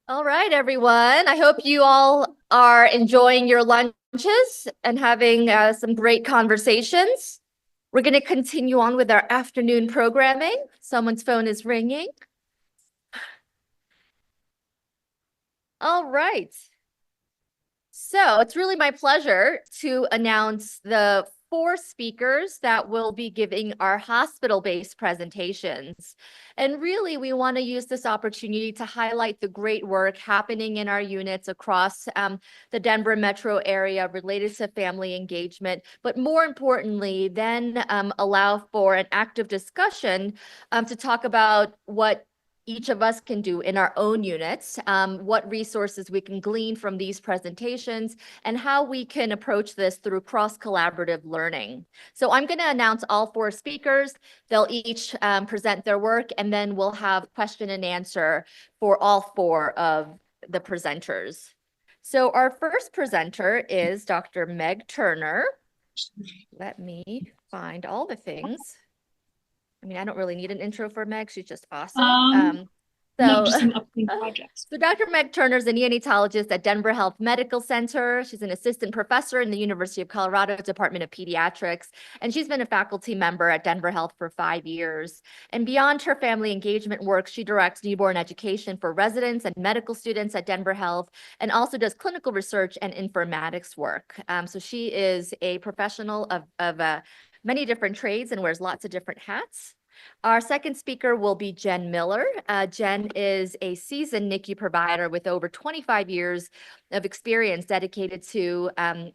All right, everyone. I hope you all are enjoying your lunches and having some great conversations. We're going to continue on with our afternoon programming. Someone's phone is ringing. All right. So it's really my pleasure to announce the 4 speakers that will be giving our hospital-based presentations. And really, we want to use this opportunity to highlight the great work happening in our units across the Denver metro area related to family engagement, but more importantly, then allow for an active discussion to talk about what each of us can do in our own units, what resources we can glean from these presentations, and how we can approach this through cross-collaborative learning. So I'm going to announce all 4 speakers. They'll each present their work, and then we'll have question and answer for all 4 of the presenters. So our first presenter is Dr. Meg Turner. Let me find all the things. I mean, I don't really need an intro for Meg. She's just awesome. No, just some upcoming projects. So Dr. Meg Turner is a neonatologist at Denver Health Medical Center. She's an assistant professor in the University of Colorado Department of Pediatrics, and she's been a faculty member at Denver Health for 5 years. And beyond her family engagement work, she directs newborn education for residents and medical students at Denver Health, and also does clinical research and informatics work. So she is a professional of many different trades and wears lots of different hats. Our second speaker will be Jen Miller. Jen is a seasoned NICU provider with over 25 years of experience dedicated to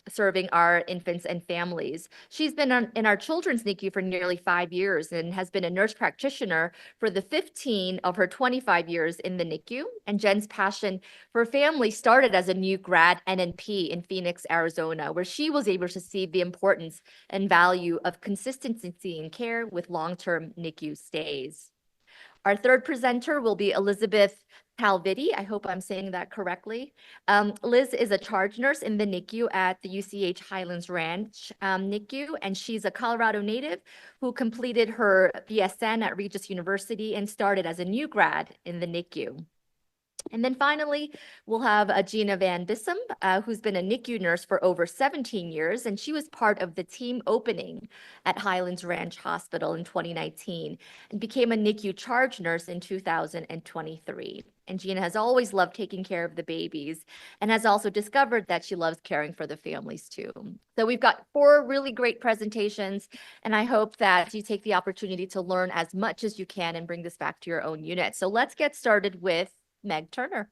serving our infants and families. She's been in our children's NICU for nearly 5 years and has been a nurse practitioner for the 15 of her 25 years in the NICU. And Jen's passion for family started as a new grad NNP in Phoenix, Arizona, where she was able to see the importance and value of consistency in care with long-term NICU stays. Our third presenter will be Elizabeth Talviti. I hope I'm saying that correctly. Liz is a charge nurse in the NICU at the UCH Highlands Ranch NICU, and she's a Colorado native who completed her BSN at Regis University and started as a new grad in the NICU. And then finally, we'll have Gina Van Bissem, who's been a NICU nurse for over 17 years, and she was part of the team opening at Highlands Ranch Hospital in 2019 and became a NICU charge nurse in 2023. And Gina has always loved taking care of the babies and has also discovered that she loves caring for the families too. So we've got 4 really great presentations, and I hope that you take the opportunity to learn as much as you can and bring this back to your own unit. So let's get started with Meg Turner.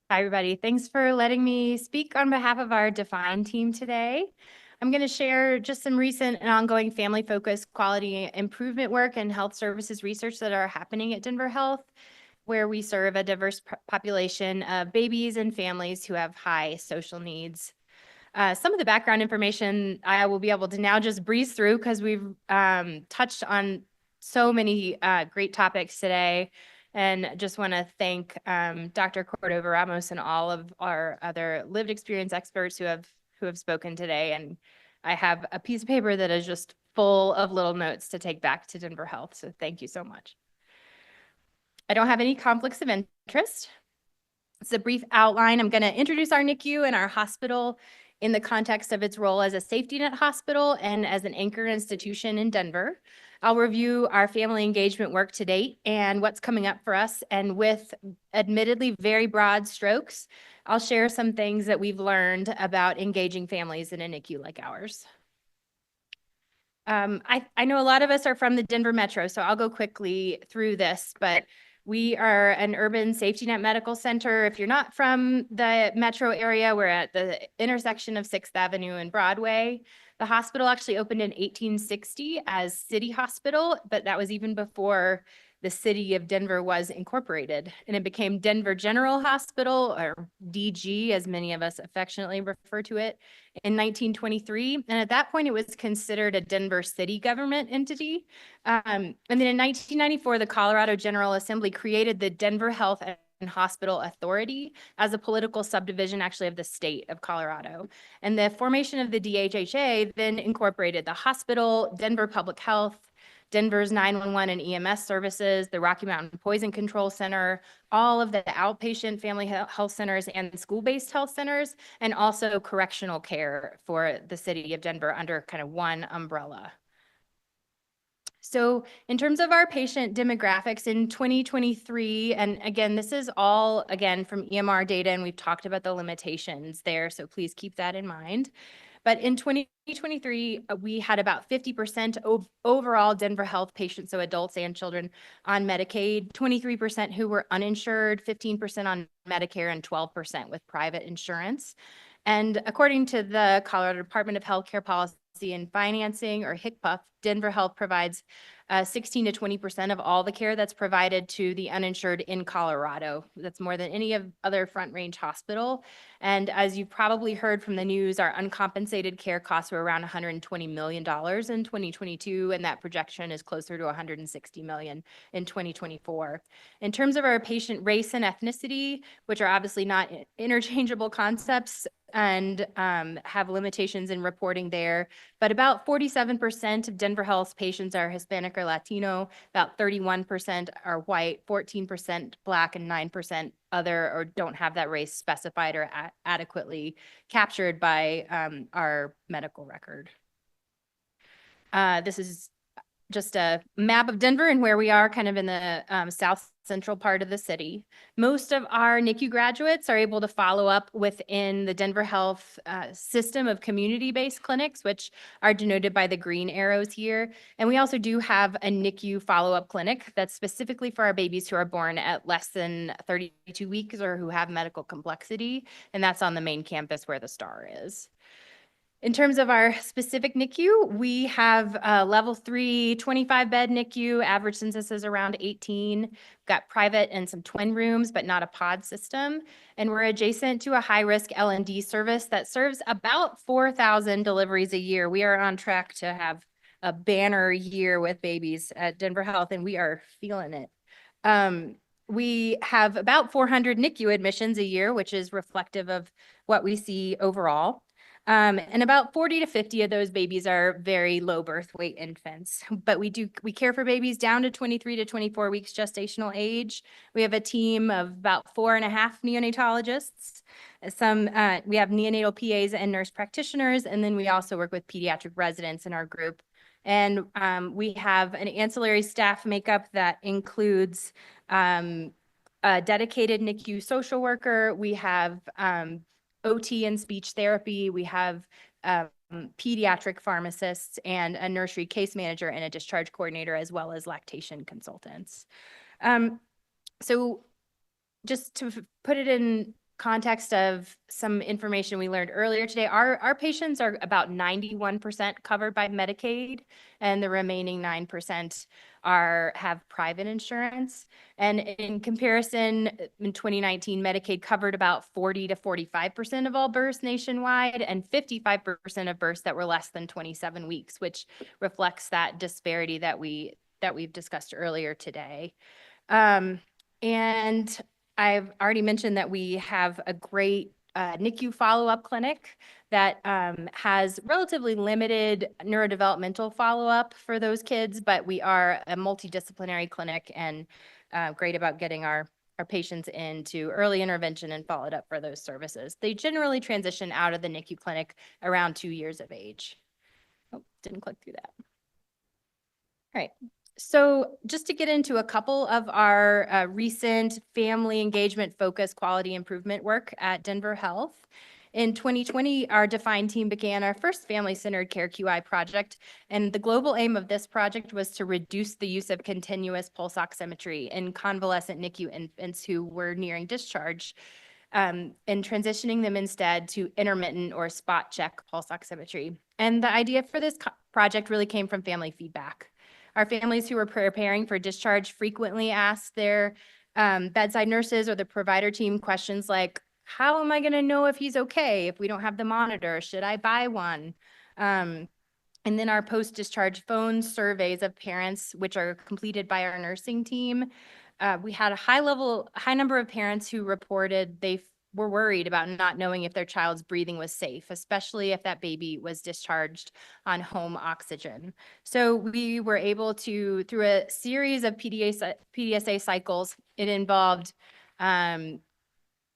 Hi, everybody. Thanks for letting me speak on behalf of our Define team today. I'm going to share just some recent and ongoing family-focused quality improvement work and health services research that are happening at Denver Health, where we serve a diverse population of babies and families who have high social needs. Some of the background information I will be able to now just breeze through because we've touched on so many great topics today. And just want to thank Dr. Cordova Ramos and all of our other lived experience experts who have spoken today. And I have a piece of paper that is just full of little notes to take back to Denver Health. So thank you so much. I don't have any conflicts of interest. It's a brief outline. I'm going to introduce our NICU and our hospital in the context of its role as a safety net hospital and as an anchor institution in Denver. I'll review our family engagement work to date and what's coming up for us. And with admittedly very broad strokes, I'll share some things that we've learned about engaging families in a NICU like ours. I know a lot of us are from the Denver metro, so I'll go quickly through this, but we are an urban safety net medical center. If you're not from the metro area, we're at the intersection of 6th Avenue and Broadway. The hospital actually opened in 1860 as City Hospital, but that was even before the city of Denver was incorporated, and it became Denver General Hospital, or DG, as many of us affectionately refer to it, in 1923. And at that point, it was considered a Denver city government entity. And then in 1994, the Colorado General Assembly created the Denver Health Hospital Authority as a political subdivision actually of the state of Colorado. And the formation of the DHHA then incorporated the hospital, Denver Public Health, Denver's 911 and EMS services, the Rocky Mountain Poison Control Center, all of the outpatient family health centers and school-based health centers, and also correctional care for the city of Denver under kind of one umbrella. So in terms of our patient demographics in 2023, and again, this is all, again, from EMR data, and we've talked about the limitations there, so please keep that in mind. But in 2023, we had about 50% overall Denver Health patients, so adults and children on Medicaid, 23% who were uninsured, 15% on Medicare, and 12% with private insurance. And according to the Colorado Department of Healthcare Policy and Financing, or HCPF, Denver Health provides 16 to 20% of all the care that's provided to the uninsured in Colorado. That's more than any other Front Range hospital. And as you've probably heard from the news, our uncompensated care costs were around $120 million in 2022, and that projection is closer to $160 million in 2024. In terms of our patient race and ethnicity, which are obviously not interchangeable concepts, and have limitations in reporting there. But about 47% of Denver Health's patients are Hispanic or Latino, about 31% are white, 14% Black, and 9% other or don't have that race specified or adequately captured by our medical record. This is just a map of Denver and where we are kind of in the south central part of the city. Most of our NICU graduates are able to follow up within the Denver Health system of community-based clinics, which are denoted by the green arrows here. And we also do have a NICU follow-up clinic that's specifically for our babies who are born at less than 32 weeks or who have medical complexity. And that's on the main campus where the star is. In terms of our specific NICU, we have a level 3, 25-bed NICU. Average census is around 18. We've got private and some twin rooms, but not a pod system. And we're adjacent to a high-risk L&D service that serves about 4,000 deliveries a year. We are on track to have a banner year with babies at Denver Health, and we are feeling it. We have about 400 NICU admissions a year, which is reflective of what we see overall. And about 40 to 50 of those babies are very low birth weight infants, but we care for babies down to 23 to 24 weeks gestational age. We have a team of about 4.5 neonatologists. We have neonatal PAs and nurse practitioners, and then we also work with pediatric residents in our group. And we have an ancillary staff makeup that includes a dedicated NICU social worker. We have OT and speech therapy. We have pediatric pharmacists and a nursery case manager and a discharge coordinator, as well as lactation consultants. So just to put it in context of some information we learned earlier today, our patients are about 91% covered by Medicaid, and the remaining 9% have private insurance. And in comparison, in 2019, Medicaid covered about 40 to 45% of all births nationwide, and 55% of births that were less than 27 weeks, which reflects that disparity that we've discussed earlier today. And I've already mentioned that we have a great NICU follow-up clinic that has relatively limited neurodevelopmental follow-up for those kids, but we are a multidisciplinary clinic and great about getting our patients into early intervention and followed up for those services. They generally transition out of the NICU clinic around 2 years of age. Oh, didn't click through that. All right. So just to get into a couple of our recent family engagement focused quality improvement work at Denver Health. In 2020, our Define team began our first family-centered care QI project, and the global aim of this project was to reduce the use of continuous pulse oximetry in convalescent NICU infants who were nearing discharge, and transitioning them instead to intermittent or spot check pulse oximetry. And the idea for this project really came from family feedback. Our families who were preparing for discharge frequently asked their bedside nurses or the provider team questions like, how am I going to know if he's okay if we don't have the monitor? Should I buy one? And then our post-discharge phone surveys of parents, which are completed by our nursing team, we had a high number of parents who reported they were worried about not knowing if their child's breathing was safe, especially if that baby was discharged on home oxygen. So we were able to, through a series of PDSA cycles, it involved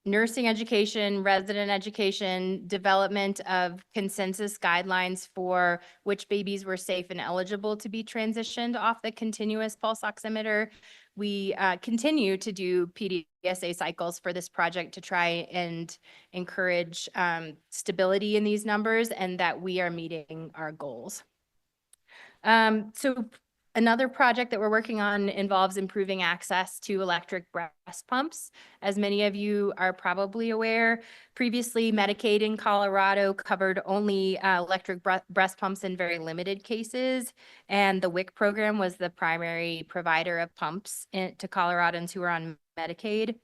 nursing education, resident education, development of consensus guidelines for which babies were safe and eligible to be transitioned off the continuous pulse oximeter. We continue to do PDSA cycles for this project to try and encourage stability in these numbers and that we are meeting our goals. So another project that we're working on involves improving access to electric breast pumps. As many of you are probably aware, previously Medicaid in Colorado covered only electric breast pumps in very limited cases, and the WIC program was the primary provider of pumps to Coloradans who are on Medicaid.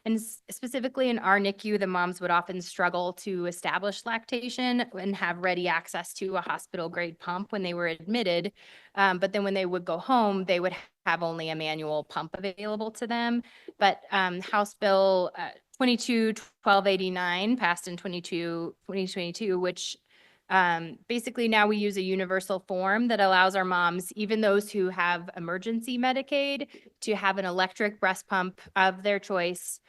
And specifically in our NICU, the moms would often struggle to establish lactation and have ready access to a hospital grade pump when they were admitted. But then when they would go home, they would have only a manual pump available to them. But House Bill 22-1289 passed in 2022, which basically now we use a universal form that allows our moms, even those who have emergency Medicaid, to have an electric breast pump of their choice.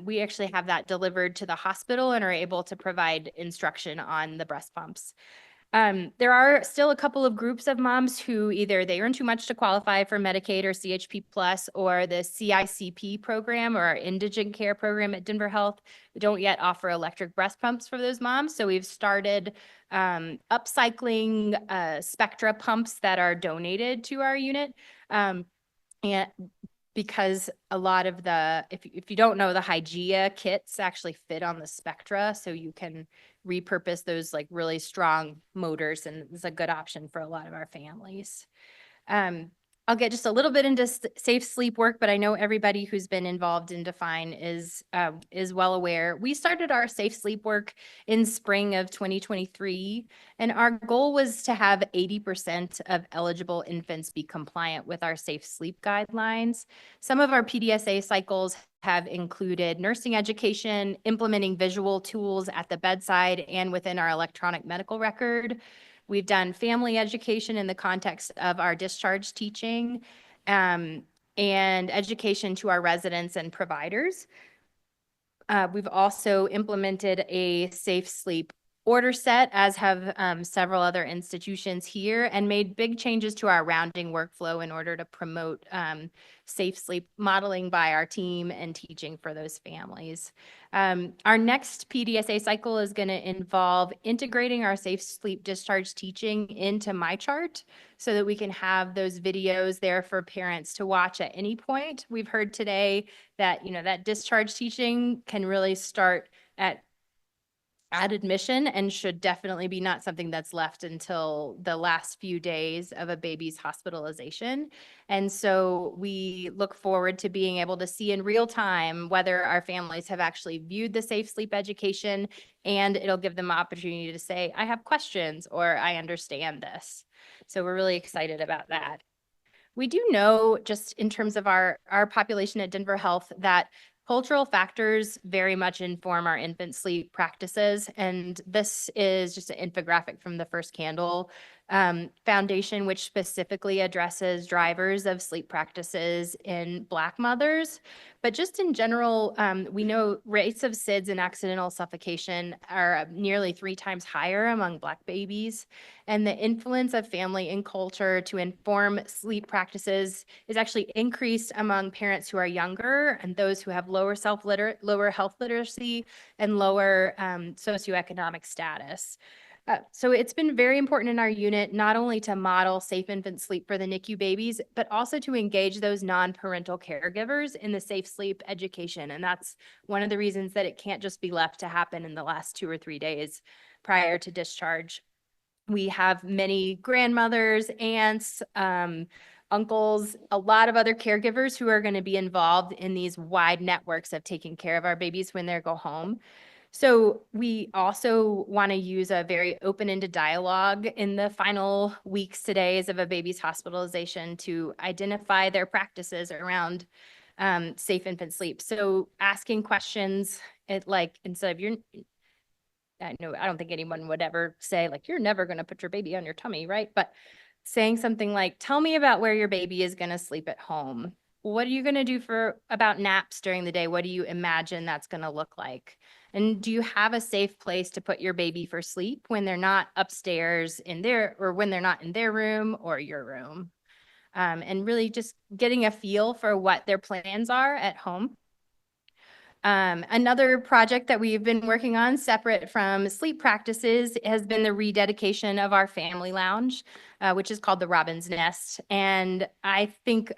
We actually have that delivered to the hospital and are able to provide instruction on the breast pumps. There are still a couple of groups of moms who either they earn too much to qualify for Medicaid or CHP Plus or the CICP program or our indigent care program at Denver Health. We don't yet offer electric breast pumps for those moms. So we've started upcycling Spectra pumps that are donated to our unit. And because a lot of if you don't know, the Hygieia kits actually fit on the Spectra, so you can repurpose those like really strong motors, and it's a good option for a lot of our families. I'll get just a little bit into safe sleep work, but I know everybody who's been involved in Define is well aware. We started our safe sleep work in spring of 2023, and our goal was to have 80% of eligible infants be compliant with our safe sleep guidelines. Some of our PDSA cycles have included nursing education, implementing visual tools at the bedside and within our electronic medical record. We've done family education in the context of our discharge teaching and education to our residents and providers. We've also implemented a safe sleep order set, as have several other institutions here, and made big changes to our rounding workflow in order to promote safe sleep modeling by our team and teaching for those families. Our next PDSA cycle is going to involve integrating our safe sleep discharge teaching into MyChart so that we can have those videos there for parents to watch at any point. We've heard today that, that discharge teaching can really start at admission and should definitely be not something that's left until the last few days of a baby's hospitalization. And so we look forward to being able to see in real time whether our families have actually viewed the safe sleep education, and it'll give them opportunity to say, I have questions or I understand this. So we're really excited about that. We do know, just in terms of our population at Denver Health, that cultural factors very much inform our infant sleep practices. And this is just an infographic from the First Candle Foundation, which specifically addresses drivers of sleep practices in Black mothers. But just in general, we know rates of SIDS and accidental suffocation are nearly 3 times higher among Black babies. And the influence of family and culture to inform sleep practices is actually increased among parents who are younger and those who have lower health literacy and lower socioeconomic status. So it's been very important in our unit, not only to model safe infant sleep for the NICU babies, but also to engage those non-parental caregivers in the safe sleep education. And that's one of the reasons that it can't just be left to happen in the last 2 or 3 days prior to discharge. We have many grandmothers, aunts, uncles, a lot of other caregivers who are going to be involved in these wide networks of taking care of our babies when they go home. So we also want to use a very open-ended dialogue in the final weeks to days of a baby's hospitalization to identify their practices around safe infant sleep. So asking questions, instead of I don't think anyone would ever say like, you're never going to put your baby on your tummy, right? But saying something like, tell me about where your baby is going to sleep at home. What are you going to do about naps during the day? What do you imagine that's going to look like? And do you have a safe place to put your baby for sleep when they're not upstairs when they're not in their room or your room? And really just getting a feel for what their plans are at home. Another project that we've been working on separate from sleep practices has been the rededication of our family lounge, which is called the Robin's Nest. And I think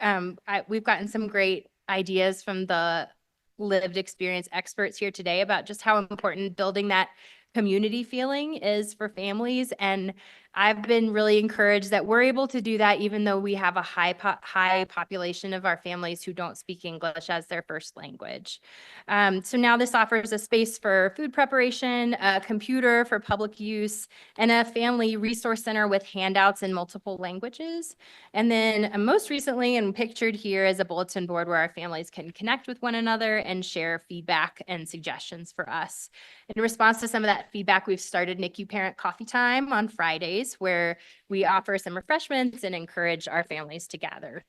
we've gotten some great ideas from the lived experience experts here today about just how important building that community feeling is for families. And I've been really encouraged that we're able to do that even though we have a high population of our families who don't speak English as their first language. So now this offers a space for food preparation, a computer for public use, and a family resource center with handouts in multiple languages. And then most recently, and pictured here, is a bulletin board where our families can connect with one another and share feedback and suggestions for us. In response to some of that feedback, we've started NICU Parent Coffee Time on Fridays, where we offer some refreshments and encourage our families to gather.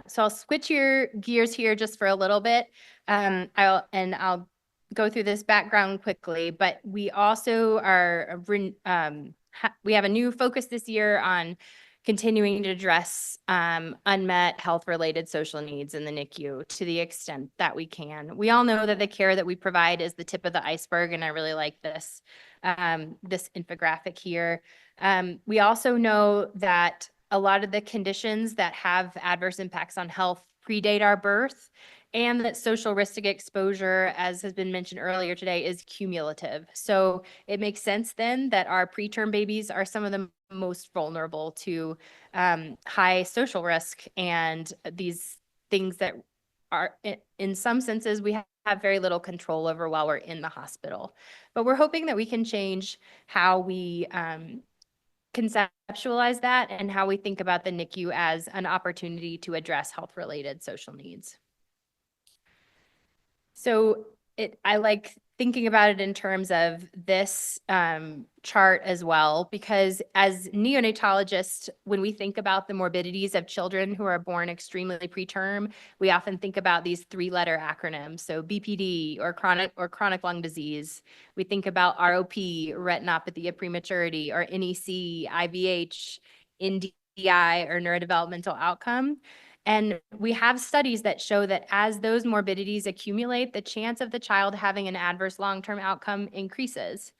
So I'll switch your gears here just for a little bit. I'll go through this background quickly, but we also we have a new focus this year on continuing to address unmet health-related social needs in the NICU to the extent that we can. We all know that the care that we provide is the tip of the iceberg, and I really like this infographic here. We also know that a lot of the conditions that have adverse impacts on health predate our birth, and that social risk exposure, as has been mentioned earlier today, is cumulative. So it makes sense then that our preterm babies are some of the most vulnerable to high social risk, and these things that are, in some senses, we have very little control over while we're in the hospital. But we're hoping that we can change how we conceptualize that and how we think about the NICU as an opportunity to address health-related social needs. So I like thinking about it in terms of this chart as well, because as neonatologists, when we think about the morbidities of children who are born extremely preterm, we often think about these three-letter acronyms. So BPD or chronic lung disease. We think about ROP, retinopathy of prematurity, or NEC, IVH, NDI, or neurodevelopmental outcome. And we have studies that show that as those morbidities accumulate, the chance of the child having an adverse long-term outcome increases.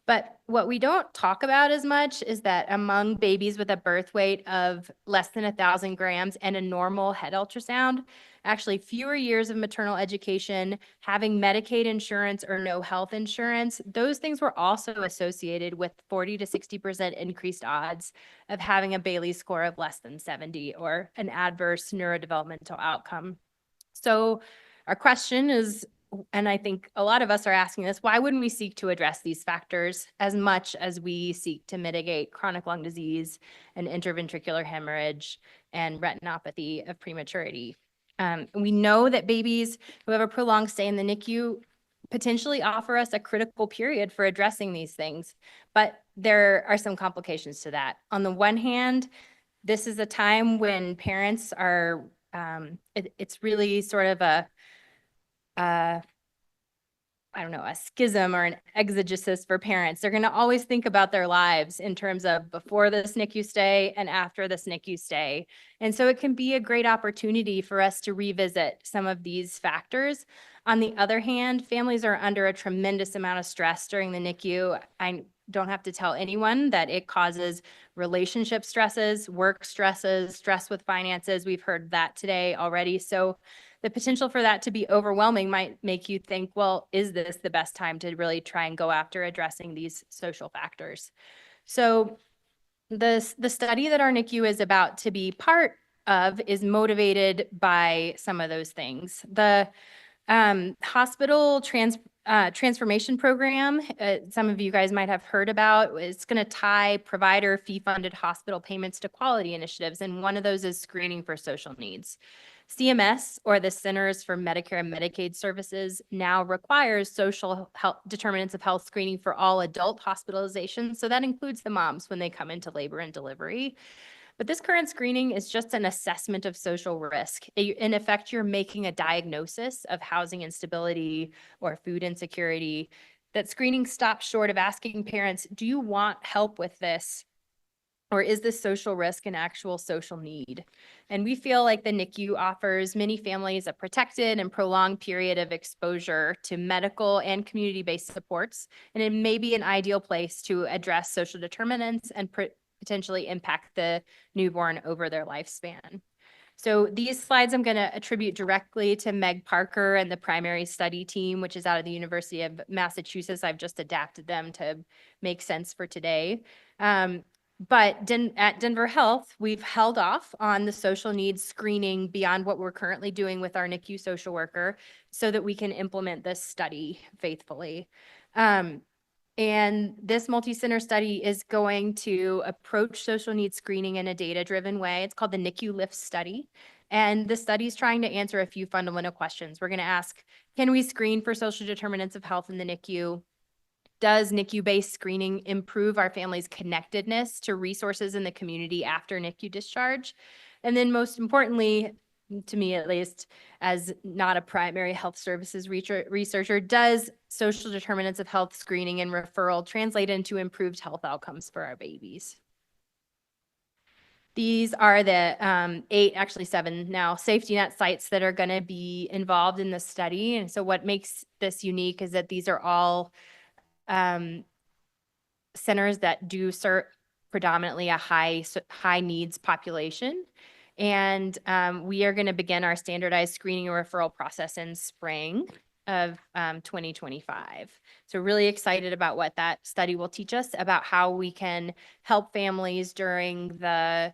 But what we don't talk about as much is that among babies with a birth weight of less than 1,000 grams and a normal head ultrasound, actually fewer years of maternal education, having Medicaid insurance or no health insurance, those things were also associated with 40 to 60% increased odds of having a Bayley score of less than 70 or an adverse neurodevelopmental outcome. So our question is, and I think a lot of us are asking this, why wouldn't we seek to address these factors as much as we seek to mitigate chronic lung disease and interventricular hemorrhage and retinopathy of prematurity? We know that babies who have a prolonged stay in the NICU potentially offer us a critical period for addressing these things, but there are some complications to that. On the one hand, this is a time when parents are, it's really sort of a schism or an exegesis for parents. They're going to always think about their lives in terms of before this NICU stay and after this NICU stay. And so it can be a great opportunity for us to revisit some of these factors. On the other hand, families are under a tremendous amount of stress during the NICU. I don't have to tell anyone that it causes relationship stresses, work stresses, stress with finances. We've heard that today already. So the potential for that to be overwhelming might make you think, well, is this the best time to really try and go after addressing these social factors? So the study that our NICU is about to be part of is motivated by some of those things. The hospital transformation program, some of you guys might have heard about, it's going to tie provider fee-funded hospital payments to quality initiatives, and one of those is screening for social needs. CMS, or the Centers for Medicare and Medicaid Services, now requires social health determinants of health screening for all adult hospitalizations. So that includes the moms when they come into labor and delivery. But this current screening is just an assessment of social risk. In effect, you're making a diagnosis of housing instability or food insecurity. That screening stops short of asking parents, do you want help with this? Or is this social risk an actual social need? And we feel like the NICU offers many families a protected and prolonged period of exposure to medical and community-based supports, and it may be an ideal place to address social determinants and potentially impact the newborn over their lifespan. So these slides I'm going to attribute directly to Meg Parker and the primary study team, which is out of the University of Massachusetts. I've just adapted them to make sense for today. But at Denver Health, we've held off on the social needs screening beyond what we're currently doing with our NICU social worker so that we can implement this study faithfully. And this multi-center study is going to approach social needs screening in a data-driven way. It's called the NICU Lift Study. And the study is trying to answer a few fundamental questions. We're going to ask, can we screen for social determinants of health in the NICU? Does NICU-based screening improve our family's connectedness to resources in the community after NICU discharge? And then most importantly, to me at least, as not a primary health services researcher, does social determinants of health screening and referral translate into improved health outcomes for our babies? These are the 8, actually 7 now, safety net sites that are going to be involved in the study. And so what makes this unique is that these are all centers that do serve predominantly a high needs population. And we are going to begin our standardized screening and referral process in spring of 2025. So really excited about what that study will teach us about how we can help families during the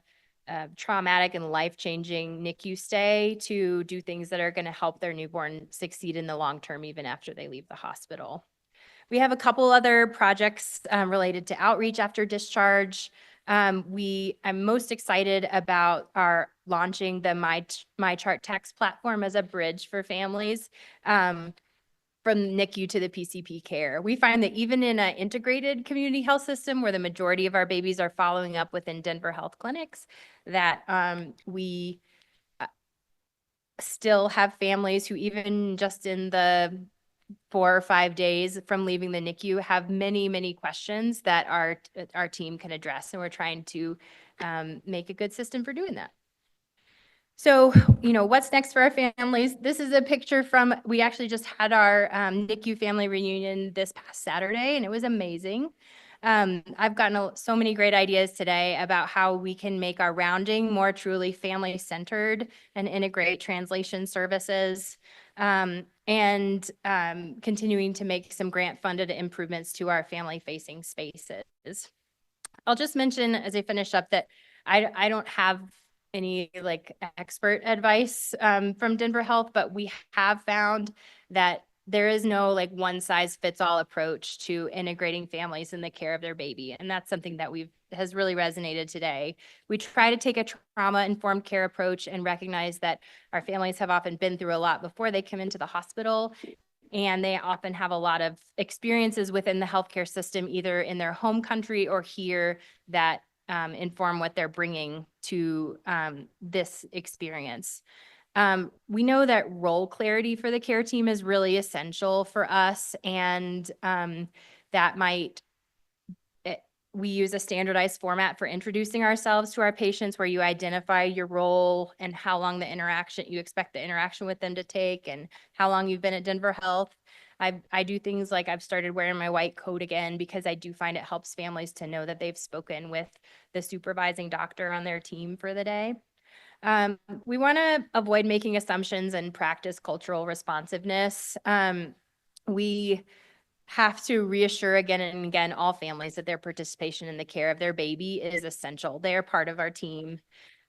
traumatic and life-changing NICU stay to do things that are going to help their newborn succeed in the long term, even after they leave the hospital. We have a couple other projects related to outreach after discharge. I'm most excited about our launching the MyChart text platform as a bridge for families from NICU to the PCP care. We find that even in an integrated community health system where the majority of our babies are following up within Denver Health clinics, that we still have families who even just in the 4 or 5 days from leaving the NICU have many, many questions that our team can address. And we're trying to make a good system for doing that. So, what's next for our families? This is a picture from, we actually just had our NICU family reunion this past Saturday, and it was amazing. I've gotten so many great ideas today about how we can make our rounding more truly family-centered and integrate translation services. And continuing to make some grant-funded improvements to our family-facing spaces. I'll just mention as I finish up that I don't have any expert advice from Denver Health, but we have found that there is no one-size-fits-all approach to integrating families in the care of their baby, and that's something that has really resonated today. We try to take a trauma-informed care approach and recognize that our families have often been through a lot before they come into the hospital, and they often have a lot of experiences within the healthcare system, either in their home country or here, that inform what they're bringing to this experience. We know that role clarity for the care team is really essential for us, and that we use a standardized format for introducing ourselves to our patients where you identify your role and how long you expect the interaction with them to take and how long you've been at Denver Health. I do things like I've started wearing my white coat again because I do find it helps families to know that they've spoken with the supervising doctor on their team for the day. We want to avoid making assumptions and practice cultural responsiveness. We have to reassure again and again all families that their participation in the care of their baby is essential. They are part of our team.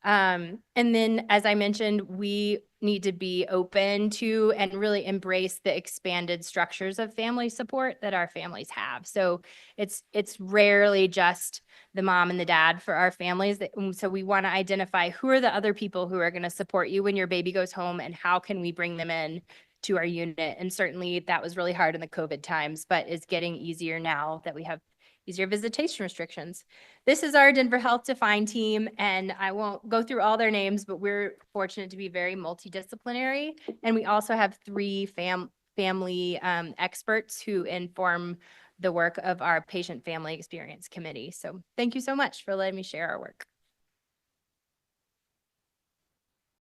And then, as I mentioned, we need to be open to and really embrace the expanded structures of family support that our families have. So it's rarely just the mom and the dad for our families. So we want to identify who are the other people who are going to support you when your baby goes home, and how can we bring them in to our unit. And certainly that was really hard in the COVID times, but is getting easier now that we have easier visitation restrictions. This is our Denver Health Define team, and I won't go through all their names, but we're fortunate to be very multidisciplinary. And we also have 3 family experts who inform the work of our patient family experience committee. So thank you so much for letting me share our work.